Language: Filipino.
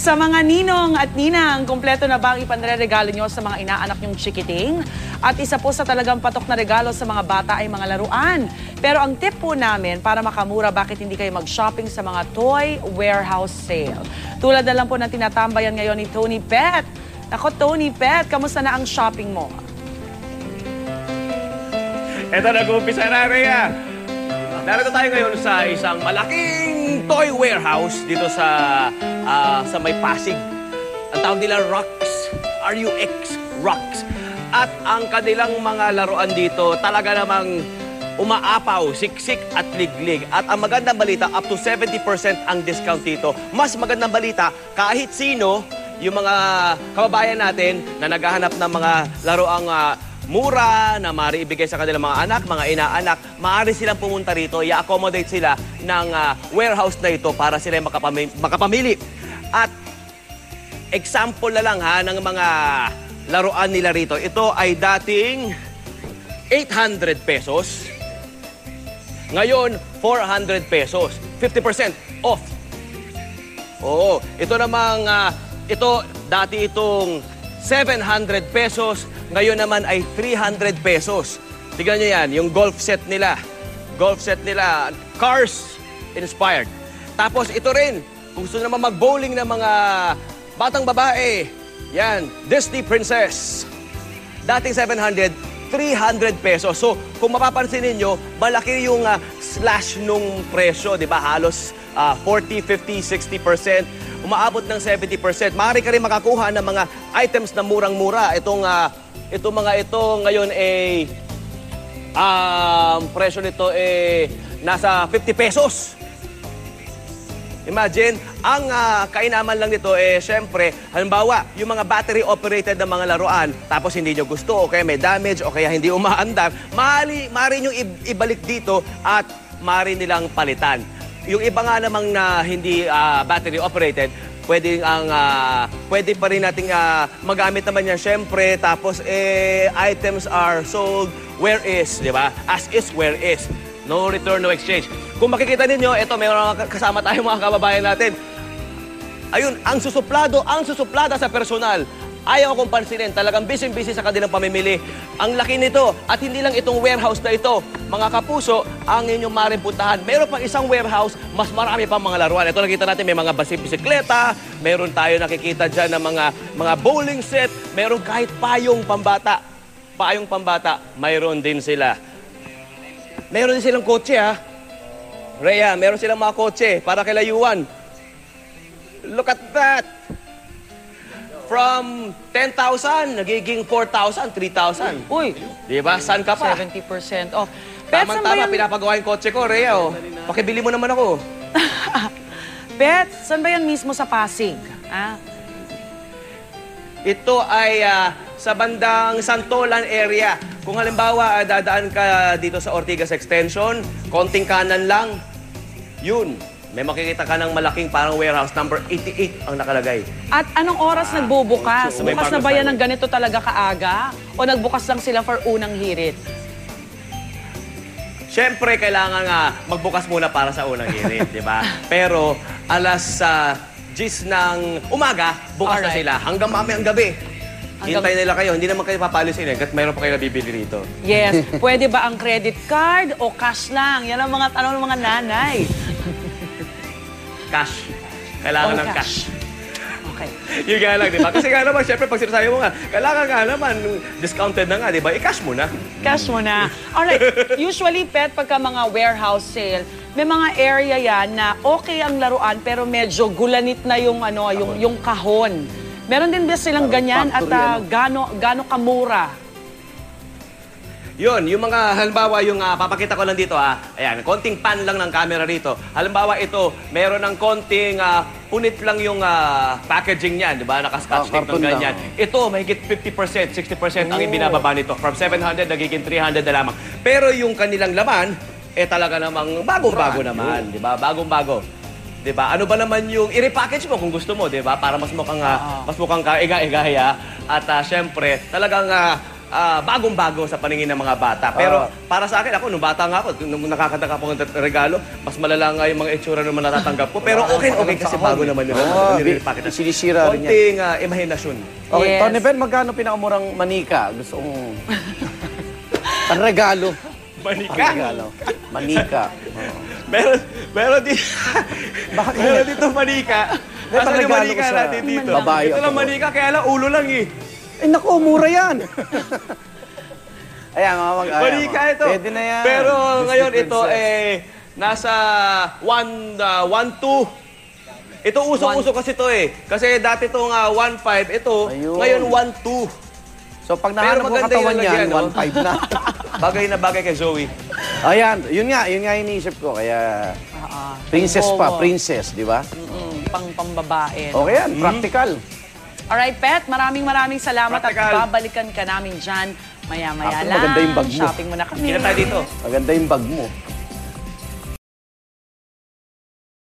Sa mga ninong at ninang, kumpleto na ba ang ipanre-regalo nyo sa mga inaanak nyong chikiting? At isa po sa talagang patok na regalo sa mga bata ay mga laruan. Pero ang tip po namin para makamura bakit hindi kayo mag-shopping sa mga toy warehouse sale. Tulad na lang po ng tinatambayan ngayon ni Tony Pet. Ako, Tony Pet, kamusta na ang shopping mo? Ito, nag-uumpisa na, Rhea. Narito tayo ngayon sa isang malaking toy warehouse dito sa may Pasig. Ang tawag nila Rocks, R-U-X, Rocks. At ang kanilang mga laruan dito talaga namang umaapaw, siksik at liglig. At ang magandang balita, up to 70% ang discount dito. Mas magandang balita, kahit sino, yung mga kababayan natin na naghahanap ng mga laruang mura na maaari ibigay sa kanilang mga anak, mga inaanak, maaari silang pumunta rito, i-accommodate sila ng warehouse na ito para sila makapamili. At example na lang ng mga laruan nila rito. Ito ay dating 800 pesos. Ngayon, 400 pesos. 50% off. Oo, ito namang, dati itong 700 pesos. Ngayon naman ay 300 pesos. Tignan nyo yan, yung golf set nila. Golf set nila, Cars inspired. Tapos ito rin, kung gusto naman mag-bowling ng mga batang babae, yan, Disney Princess. Dating 700, 300 pesos. So, kung mapapansin ninyo, malaki yung slash nung presyo, di ba? Halos 40, 50, 60%. Umaabot ng 70%. Maaari ka rin makakuha ng mga items na murang-mura. Itong mga ito ngayon presyo nito nasa 50 pesos. Imagine, ang kainaman lang nito syempre, halimbawa, yung mga battery-operated na mga laruan, tapos hindi nyo gusto, o kaya may damage, o kaya hindi umaandar, maaari nyo ibalik dito at maaari nilang palitan. Yung iba nga namang na hindi battery-operated, pwede pa rin nating magamit naman yan syempre, tapos items are sold where is, di ba? As is, where is. No return, no exchange. Kung makikita ninyo, ito, mayroon kasama tayong mga kababayan natin. Ayun, ang susuplada sa personal. Ayaw akong pansinin, talagang busy-busy sa kanilang pamimili. Ang laki nito, at hindi lang itong warehouse na ito. Mga kapuso, ang inyong maaaring puntahan. Meron pang isang warehouse, mas marami pang mga laruan. Ito nakita natin, may mga bisikleta, meron tayo nakikita dyan ng mga bowling set, meron kahit payong pambata. Payong pambata, mayroon din sila. Meron din silang kotse, Rhea, meron silang mga kotse para kay layuan. Look at that! From 10,000, nagiging 4,000, 3,000. Uy! Diba? Saan ka pa? 70% off. Pet, Tama-tama, pinapagawa yung kotse ko, Rhea. Pakibili mo naman ako. Pet, saan ba yan mismo sa Pasig? Ito ay sa bandang Santolan area. Kung halimbawa, dadaan ka dito sa Ortigas Extension, konting kanan lang, yun. May makikita ka ng malaking parang warehouse, number 88 ang nakalagay. At anong oras nagbubukas? so may Bukas na ba yan ng ganito talaga kaaga? O nagbukas lang sila for unang hirit? Siyempre, kailangan magbukas muna para sa unang hirit, di ba? Pero alas 10 ng umaga, bukas na sila hanggang mamayang gabi. Hintay nila kayo, hindi naman kayo papalisin kasi mayroon pa kayo nabibili rito. Yes. Pwede ba ang credit card o cash lang? Yan ang mga tanong ng mga nanay. Cash. Kailangan ng cash. Okay. Yun nga lang, di ba? Kasi nga naman, syempre, pag sinasabi mo nga, kailangan nga naman, discounted na nga, di ba? I-cash mo na. Cash mo na. Alright. Usually, Pet, pagka mga warehouse sale, may mga area yan na okay ang laruan, pero medyo gulanit na yung kahon. Meron din ba silang ganyan at gaano kamura? Yun, yung mga, halimbawa, yung papakita ko lang dito, ayan, konting pan lang ng camera rito. Halimbawa, ito, meron ng konting punit lang yung packaging niyan, di ba? Naka-scotch tape ng ganyan. Ito, mahigit 50%, 60% ang ibinababa nito. From 700, nagiging 300 na lamang. Pero yung kanilang laman, talaga namang bagong-bago naman, di ba? Bagong-bago. Diba? Ano ba naman yung i-repackage mo kung gusto mo, diba? Para mas mukhang kaiga-igaya. At syempre, talagang bagong-bago sa paningin ng mga bata. Pero para sa akin, nung bata nga ako, nung nakakataka po ng regalo, mas malala nga yung mga itsura naman natatanggap ko. Pero okay kasi bago naman yun. Sinisira rin yan. Konting imahinasyon. Okay, Yes. Tony Ben, magkano pinakamurang manika? Gusto kong... Ang regalo. Manika. Regalo. Manika. Oo. Meron dito. Bakit? Meron dito manika. May Asan yung regalo manika ko sa natin dito? babae Ito lang ako. manika, kaya lang ulo lang eh. Eh, naku, mura yan. Ayan, ayan, Manika ito. Pwede na yan. Pero Disney ngayon ito princess. nasa 1.2. Ito usong-uso kasi ito eh. Kasi dati itong 1.5, ito Ayun. ngayon 1.2. So, pag Pero nahanap mo maganda katawan yung yan, lalagyan, no? 1.5 na. Bagay na bagay kay Zoe. Ayan, yun nga iniisip ko. Kaya, princess pa, princess, di ba? Pang-pambabae. Okay yan, practical. Alright, Pet, maraming salamat Practical. at babalikan ka namin dyan maya-maya Ako, lang. maganda yung bag mo. Shopping mo na kami. Kita tayo dito. Maganda yung bag mo.